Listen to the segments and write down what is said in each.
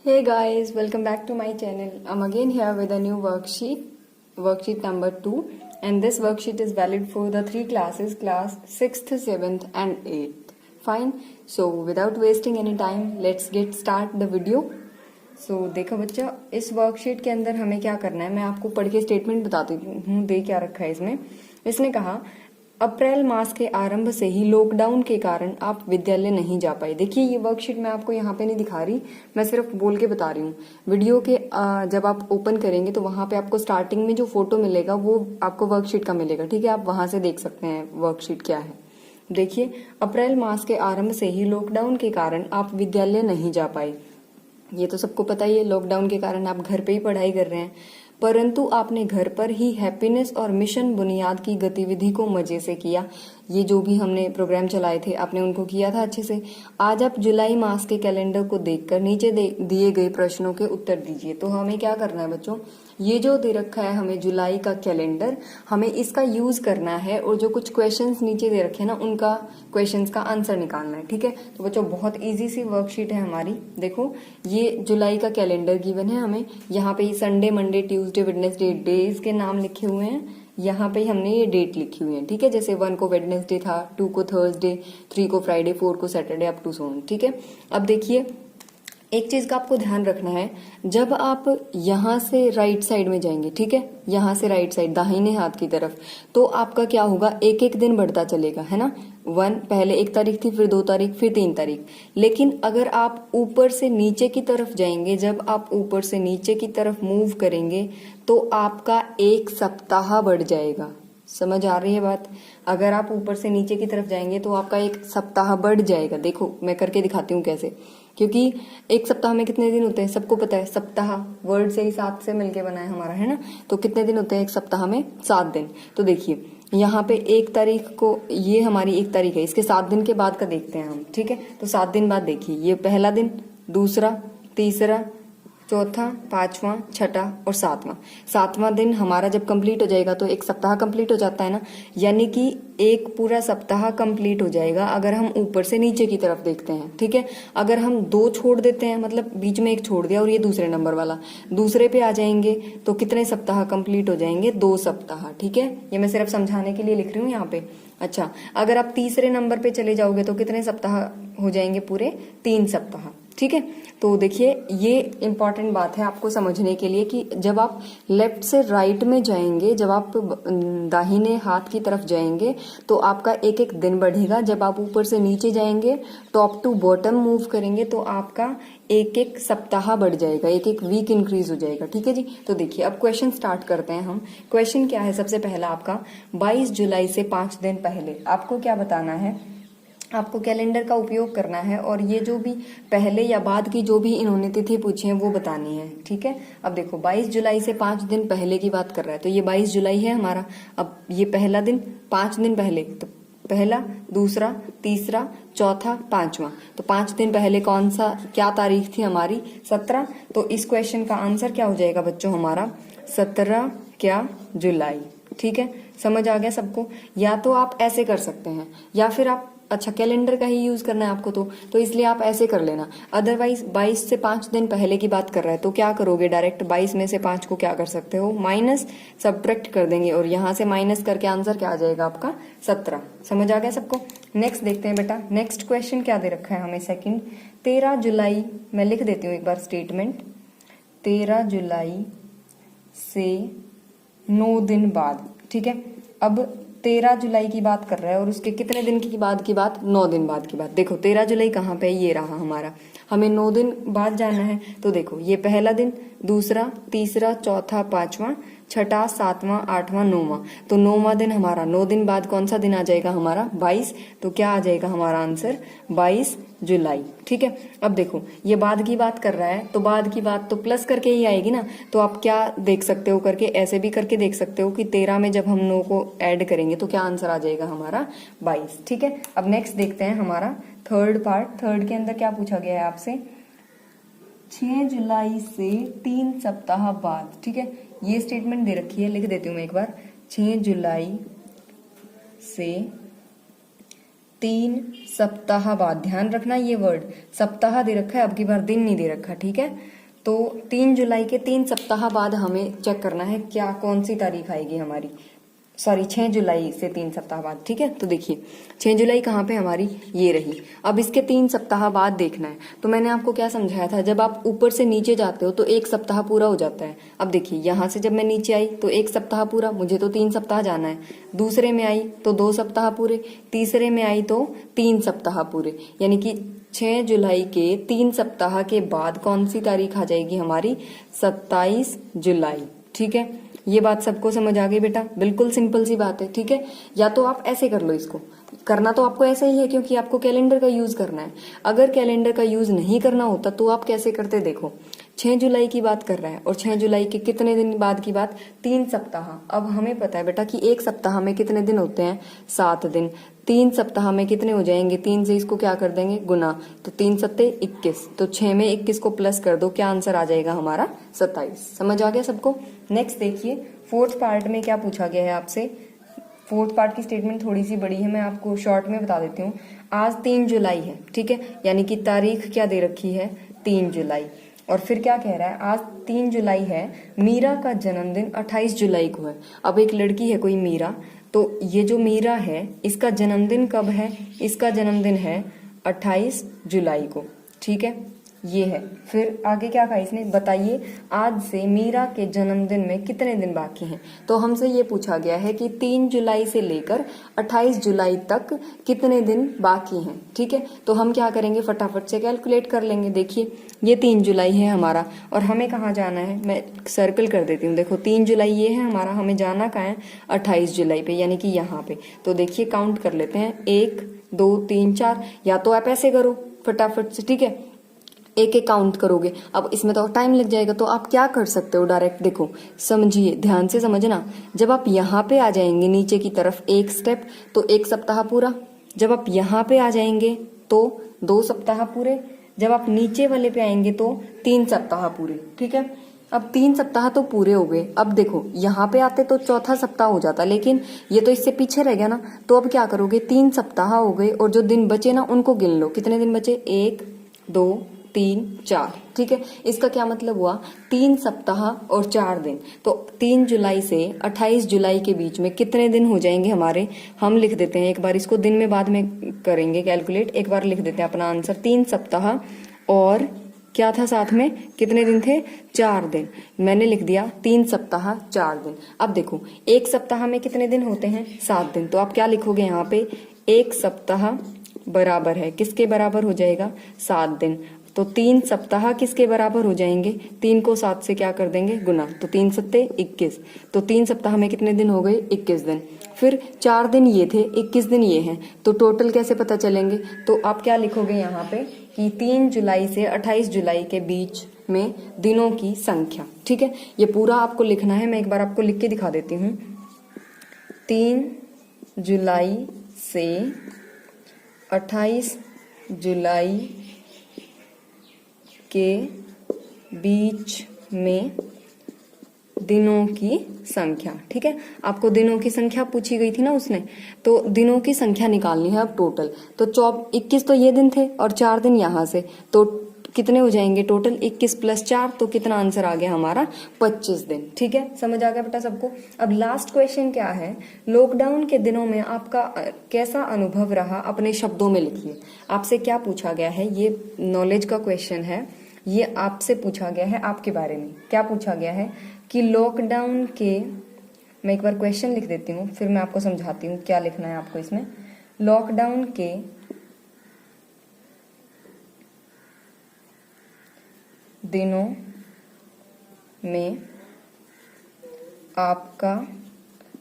Hey guys, welcome back to my channel. I'm again here with a new worksheet number 2, and this worksheet is valid for the three classes, class 6th, 7th and 8th. Fine. So without wasting any time, let's get start the video. So देखो बच्चा, इस worksheet के अंदर हमें क्या करना है, मैं आपको पढ़ के स्टेटमेंट बताती हूँ दे क्या रखा है इसमें। इसने कहा अप्रैल मास के आरंभ से ही लॉकडाउन के कारण आप विद्यालय नहीं जा पाए। देखिए ये वर्कशीट मैं आपको यहाँ पे नहीं दिखा रही, मैं सिर्फ बोल के बता रही हूँ। वीडियो के जब आप ओपन करेंगे तो वहां पे आपको स्टार्टिंग में जो फोटो मिलेगा वो आपको वर्कशीट का मिलेगा, ठीक है। आप वहां से देख सकते हैं वर्कशीट क्या है। देखिए अप्रैल मास के आरंभ से ही लॉकडाउन के कारण आप विद्यालय नहीं जा पाए। ये तो सबको पता ही है, लॉकडाउन के कारण आप घर पे ही पढ़ाई कर रहे हैं, परंतु आपने घर पर ही हैप्पीनेस और मिशन बुनियाद की गतिविधि को मजे से किया। ये जो भी हमने प्रोग्राम चलाए थे आपने उनको किया था अच्छे से। आज आप जुलाई मास के कैलेंडर को देखकर नीचे दिए गए प्रश्नों के उत्तर दीजिए। तो हमें क्या करना है बच्चों, ये जो दे रखा है हमें जुलाई का कैलेंडर, हमें इसका यूज करना है और जो कुछ क्वेश्चंस नीचे दे रखे हैं ना उनका क्वेश्चंस का आंसर निकालना है, ठीक है। तो बच्चों बहुत इजी सी वर्कशीट है हमारी। देखो ये जुलाई का कैलेंडर गिवन है हमें, यहाँ पे Sunday Monday Tuesday Wednesday days के नाम लिखे हुए हैं, यहाँ पे हमने ये डेट लिखी हुई है, ठीक है। जैसे 1 को वेडनेसडे था, 2 को थर्सडे, 3 को फ्राइडे, 4 को सैटरडे, अप टू सो, ठीक है। अब देखिए एक चीज का आपको ध्यान रखना है, जब आप यहां से राइट साइड में जाएंगे, ठीक है, यहां से राइट साइड दाहिने हाथ की तरफ, तो आपका क्या होगा, एक एक दिन बढ़ता चलेगा, है ना। 1 पहले 1 तारीख थी, फिर 2 तारीख, फिर 3 तारीख। लेकिन अगर आप ऊपर से नीचे की तरफ जाएंगे, जब आप ऊपर से नीचे की तरफ मूव करेंगे तो आपका एक सप्ताह बढ़ जाएगा। समझ आ रही है बात। अगर आप ऊपर से नीचे की तरफ जाएंगे तो आपका एक सप्ताह बढ़ जाएगा। देखो मैं करके दिखाती हूँ कैसे, क्योंकि एक सप्ताह में कितने दिन होते हैं सबको पता है। सप्ताह वर्ड से ही 7 से मिलके बना है हमारा, है ना। तो कितने दिन होते हैं एक सप्ताह में, 7 दिन। तो देखिए यहाँ पे 1 तारीख को, ये हमारी 1 तारीख है, इसके 7 दिन के बाद का देखते हैं हम, ठीक है। तो 7 दिन बाद देखिए, ये पहला दिन, दूसरा, तीसरा, चौथा, पांचवा, छठा और सातवां दिन हमारा जब कंप्लीट हो जाएगा तो एक सप्ताह कंप्लीट हो जाता है ना, यानी कि एक पूरा सप्ताह कंप्लीट हो जाएगा अगर हम ऊपर से नीचे की तरफ देखते हैं, ठीक है। अगर हम 2 छोड़ देते हैं, मतलब बीच में 1 छोड़ दिया और ये दूसरे नंबर वाला, दूसरे पे आ जाएंगे तो कितने सप्ताह कंप्लीट हो जाएंगे, 2 सप्ताह, ठीक है। ये मैं सिर्फ समझाने के लिए लिख रही हूँ यहाँ पे। अच्छा, अगर आप तीसरे नंबर पे चले जाओगे तो कितने सप्ताह हो जाएंगे, पूरे 3 सप्ताह, ठीक है। तो देखिए ये इंपॉर्टेंट बात है आपको समझने के लिए कि जब आप लेफ्ट से राइट में जाएंगे, जब आप दाहिने हाथ की तरफ जाएंगे तो आपका एक एक दिन बढ़ेगा। जब आप ऊपर से नीचे जाएंगे, टॉप टू बॉटम मूव करेंगे तो आपका एक एक सप्ताह बढ़ जाएगा, एक एक वीक इंक्रीज हो जाएगा, ठीक है जी। तो देखिए अब क्वेश्चन स्टार्ट करते हैं हम। क्वेश्चन क्या है, सबसे पहला आपका 22 जुलाई से 5 दिन पहले आपको क्या बताना है, आपको कैलेंडर का उपयोग करना है और ये जो भी पहले या बाद की जो भी इन्होंने तिथि पूछी है वो बतानी है, ठीक है। अब देखो 22 जुलाई से 5 दिन पहले की बात कर रहा है, तो ये 22 जुलाई है हमारा। अब ये पहला दिन 5 दिन पहले, तो पहला, दूसरा, तीसरा, चौथा, पांचवा, तो 5 दिन पहले कौन सा, क्या तारीख थी हमारी, 17। तो इस क्वेश्चन का आंसर क्या हो जाएगा बच्चों हमारा, 17 क्या जुलाई, ठीक है। समझ आ गया सबको। या तो आप ऐसे कर सकते हैं या फिर आप, अच्छा कैलेंडर का ही यूज करना है आपको तो इसलिए आप ऐसे कर लेना। अदरवाइज 22 से 5 दिन पहले की बात कर रहा है तो क्या करोगे, डायरेक्ट 22 में से 5 को क्या कर सकते हो, माइनस, सब्ट्रैक्ट कर देंगे और यहां से माइनस करके आंसर क्या आ जाएगा आपका, 17। समझ आ गया सबको। नेक्स्ट देखते हैं बेटा, नेक्स्ट क्वेश्चन क्या दे रखा है हमें, सेकंड 13 जुलाई, मैं लिख देती हूँ एक बार स्टेटमेंट, 13 जुलाई से 9 दिन बाद, ठीक है। अब 13 जुलाई की बात कर रहा है और उसके कितने दिन की बात, 9 दिन बाद की बात। देखो 13 जुलाई कहाँ पे, ये रहा हमारा, हमें 9 दिन बाद जाना है। तो देखो ये पहला दिन, दूसरा, तीसरा, चौथा, पांचवा, छठा, सातवां, आठवां, 9वां, तो 9वां दिन हमारा, 9 दिन बाद कौन सा दिन आ जाएगा हमारा, 22। तो क्या आ जाएगा हमारा आंसर, 22 जुलाई, ठीक है। अब देखो ये बाद की बात कर रहा है तो बाद की बात तो प्लस करके ही आएगी ना, तो आप क्या देख सकते हो करके, ऐसे भी करके देख सकते हो कि 13 में जब हम 9 को ऐड करेंगे तो क्या आंसर आ जाएगा हमारा, 22, ठीक है। अब नेक्स्ट देखते हैं हमारा थर्ड पार्ट। थर्ड के अंदर क्या पूछा गया है आपसे, 6 जुलाई से 3 सप्ताह बाद, ठीक है। ये स्टेटमेंट दे रखी है, लिख देती हूँ मैं एक बार, 6 जुलाई से 3 सप्ताह बाद, ध्यान रखना ये वर्ड सप्ताह दे रखा है, अब की बार दिन नहीं दे रखा, ठीक है। तो 3 जुलाई के 3 सप्ताह बाद हमें चेक करना है क्या कौन सी तारीख आएगी हमारी, सॉरी 6 जुलाई से 3 सप्ताह बाद, ठीक है। तो देखिए 6 जुलाई कहाँ पे हमारी, ये रही। अब इसके 3 सप्ताह बाद देखना है। तो मैंने आपको क्या समझाया था, जब आप ऊपर से नीचे जाते हो तो 1 सप्ताह पूरा हो जाता है। अब देखिए यहाँ से जब मैं नीचे आई तो 1 सप्ताह पूरा, मुझे तो 3 सप्ताह जाना है। दूसरे में आई तो 2 सप्ताह पूरे, तीसरे में आई तो 3 सप्ताह पूरे, यानी कि 6 जुलाई के 3 सप्ताह के बाद कौन सी तारीख आ जाएगी हमारी, 27 जुलाई, ठीक है। ये बात सबको समझ आ गई बेटा, बिल्कुल सिंपल सी बात है, ठीक है। या तो आप ऐसे कर लो, इसको करना तो आपको ऐसा ही है क्योंकि आपको कैलेंडर का यूज करना है। अगर कैलेंडर का यूज नहीं करना होता तो आप कैसे करते, देखो 6 जुलाई की बात कर रहा है और 6 जुलाई के कितने दिन बाद की बात, 3 सप्ताह। अब हमें पता है बेटा कि 1 सप्ताह में कितने दिन होते हैं, 7 दिन। 3 सप्ताह में कितने हो जाएंगे, 3 से इसको क्या कर देंगे, गुना, तो 3 सत्ते 21, तो 6 में 21 को प्लस कर दो, क्या आंसर आ जाएगा हमारा, 27। समझ आ गया सबको। नेक्स्ट देखिए 4th पार्ट में क्या पूछा गया है आपसे। 4th पार्ट की स्टेटमेंट थोड़ी सी बड़ी है, मैं आपको शॉर्ट में बता देती हूँ। आज 3 जुलाई है, ठीक है, यानी कि तारीख क्या दे रखी है, 3 जुलाई। और फिर क्या कह रहा है, आज 3 जुलाई है, मीरा का जन्मदिन 28 जुलाई को है। अब एक लड़की है कोई मीरा, तो ये जो मीरा है इसका जन्मदिन कब है, इसका जन्मदिन है 28 जुलाई को, ठीक है, ये है। फिर आगे क्या कहा इसने, बताइए आज से मीरा के जन्मदिन में कितने दिन बाकी हैं। तो हमसे ये पूछा गया है कि 3 जुलाई से लेकर 28 जुलाई तक कितने दिन बाकी हैं, ठीक है। तो हम क्या करेंगे, फटाफट से कैलकुलेट कर लेंगे। देखिए ये 3 जुलाई है हमारा और हमें कहाँ जाना है, मैं सर्कल कर देती हूँ। देखो 3 जुलाई ये है हमारा, हमें जाना कहाँ है, 28 जुलाई पे, यानी कि यहाँ पे। तो देखिए काउंट कर लेते हैं, 1 2 3 4, या तो आप ऐसे करो फटाफट से, ठीक है, एक एक काउंट करोगे। अब इसमें तो टाइम लग जाएगा, तो आप क्या कर सकते हो, डायरेक्ट देखो, समझिए, ध्यान से समझना। जब आप यहाँ पे आ जाएंगे नीचे की तरफ 1 स्टेप, तो 1 सप्ताह पूरा। जब आप यहाँ पे आ जाएंगे तो 2 सप्ताह पूरे। जब आप नीचे वाले पे आएंगे तो 3 सप्ताह पूरे, ठीक है। अब 3 सप्ताह तो पूरे हो गए। अब देखो यहाँ पे आते तो 4था सप्ताह हो जाता, लेकिन ये तो इससे पीछे रह गया ना। तो अब क्या करोगे, 3 सप्ताह हो गए और जो दिन बचे ना उनको गिन लो, कितने दिन बचे, 1 2 3 4, ठीक है। इसका क्या मतलब हुआ, 3 सप्ताह और 4 दिन। तो 3 जुलाई से 28 जुलाई के बीच में कितने दिन हो जाएंगे हमारे, हम लिख देते हैं एक बार इसको, दिन में बाद में करेंगे कैलकुलेट, एक बार लिख देते हैं अपना आंसर। 3 सप्ताह और क्या था साथ में, कितने दिन थे, 4 दिन। मैंने लिख दिया 3 सप्ताह 4 दिन। अब देखो 1 सप्ताह में कितने दिन होते हैं, 7 दिन। तो आप क्या लिखोगे यहाँ पे, 1 सप्ताह बराबर है, किसके बराबर हो जाएगा, 7 दिन। तो 3 सप्ताह किसके बराबर हो जाएंगे, 3 को 7 से क्या कर देंगे, गुना, तो 3 सत्ते 21। तो 3 सप्ताह में कितने दिन हो गए, 21 दिन। फिर 4 दिन ये थे, 21 दिन ये हैं, तो टोटल कैसे पता चलेंगे। तो आप क्या लिखोगे यहाँ पे कि 3 जुलाई से 28 जुलाई के बीच में दिनों की संख्या, ठीक है। ये पूरा आपको लिखना है, मैं एक बार आपको लिख के दिखा देती हूँ। 3 जुलाई से 28 जुलाई के बीच में दिनों की संख्या, ठीक है। आपको दिनों की संख्या पूछी गई थी ना उसने, तो दिनों की संख्या निकालनी है अब टोटल। तो 21 तो ये दिन थे और 4 दिन यहाँ से, तो कितने हो जाएंगे टोटल, 21 + 4, तो कितना आंसर आ गया हमारा, 25 दिन, ठीक है। समझ आ गया बेटा सबको। अब लास्ट क्वेश्चन क्या है, लॉकडाउन के दिनों में आपका कैसा अनुभव रहा, अपने शब्दों में लिखिए। आपसे क्या पूछा गया है, ये नॉलेज का क्वेश्चन है, ये आपसे पूछा गया है आपके बारे में। क्या पूछा गया है कि लॉकडाउन के, मैं एक बार क्वेश्चन लिख देती हूँ फिर मैं आपको समझाती हूँ क्या लिखना है आपको इसमें। लॉकडाउन के दिनों में आपका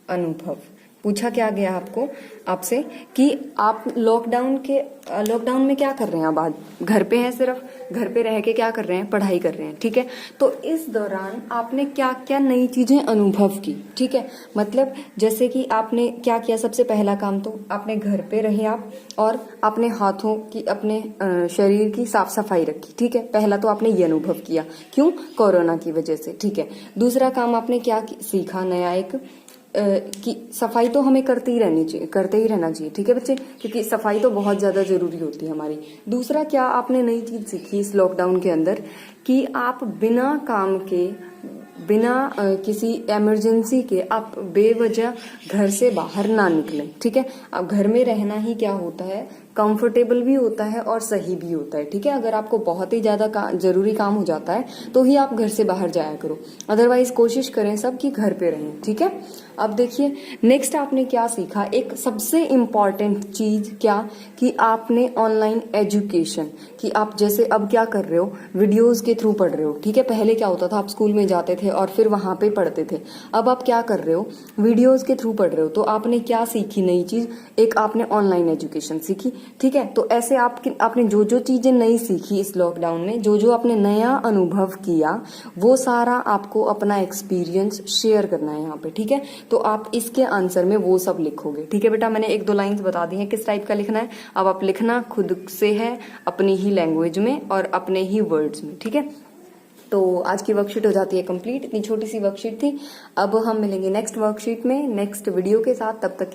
अनुभव, पूछा क्या गया आपको, आपसे कि आप लॉकडाउन में क्या कर रहे हैं, अब आज घर पे हैं, सिर्फ घर पे रह के क्या कर रहे हैं, पढ़ाई कर रहे हैं, ठीक है। तो इस दौरान आपने क्या क्या नई चीजें अनुभव की, ठीक है। मतलब जैसे कि आपने क्या किया, सबसे पहला काम तो आपने घर पे रहे आप और अपने हाथों की, अपने शरीर की साफ सफाई रखी, ठीक है। पहला तो आपने ये अनुभव किया, क्यों, कोरोना की वजह से, ठीक है। दूसरा काम आपने क्या सीखा, नया एक कि सफाई तो हमें करते ही रहना चाहिए, ठीक है बच्चे, क्योंकि सफाई तो बहुत ज्यादा जरूरी होती है हमारी। दूसरा, क्या आपने नई चीज सीखी इस लॉकडाउन के अंदर कि आप बिना काम के, बिना किसी इमरजेंसी के आप बेवजह घर से बाहर ना निकलें, ठीक है। अब घर में रहना ही क्या होता है, कंफर्टेबल भी होता है और सही भी होता है, ठीक है। अगर आपको बहुत ही ज्यादा जरूरी काम हो जाता है तो ही आप घर से बाहर जाया करो, अदरवाइज कोशिश करें सब कि घर पे रहें, ठीक है। अब देखिए नेक्स्ट आपने क्या सीखा, एक सबसे इम्पॉर्टेंट चीज क्या, कि आपने ऑनलाइन एजुकेशन, कि आप जैसे अब क्या कर रहे हो, वीडियोस के थ्रू पढ़ रहे हो, ठीक है। पहले क्या होता था, आप स्कूल में जाते थे और फिर वहां पे पढ़ते थे, अब आप क्या कर रहे हो, वीडियोस के थ्रू पढ़ रहे हो। तो आपने क्या सीखी नई चीज, एक आपने ऑनलाइन एजुकेशन सीखी, ठीक है। तो ऐसे आपने जो जो चीजें नई सीखी इस लॉकडाउन में, जो जो आपने नया अनुभव किया, वो सारा आपको अपना एक्सपीरियंस शेयर करना है यहाँ पे, ठीक है। तो आप इसके आंसर में वो सब लिखोगे, ठीक है बेटा। मैंने एक दो लाइंस बता दी हैं किस टाइप का लिखना है, अब आप लिखना खुद से है, अपनी ही लैंग्वेज में और अपने ही वर्ड्स में, ठीक है। तो आज की वर्कशीट हो जाती है कंप्लीट, इतनी छोटी सी वर्कशीट थी। अब हम मिलेंगे नेक्स्ट वर्कशीट में नेक्स्ट वीडियो के साथ, तब तक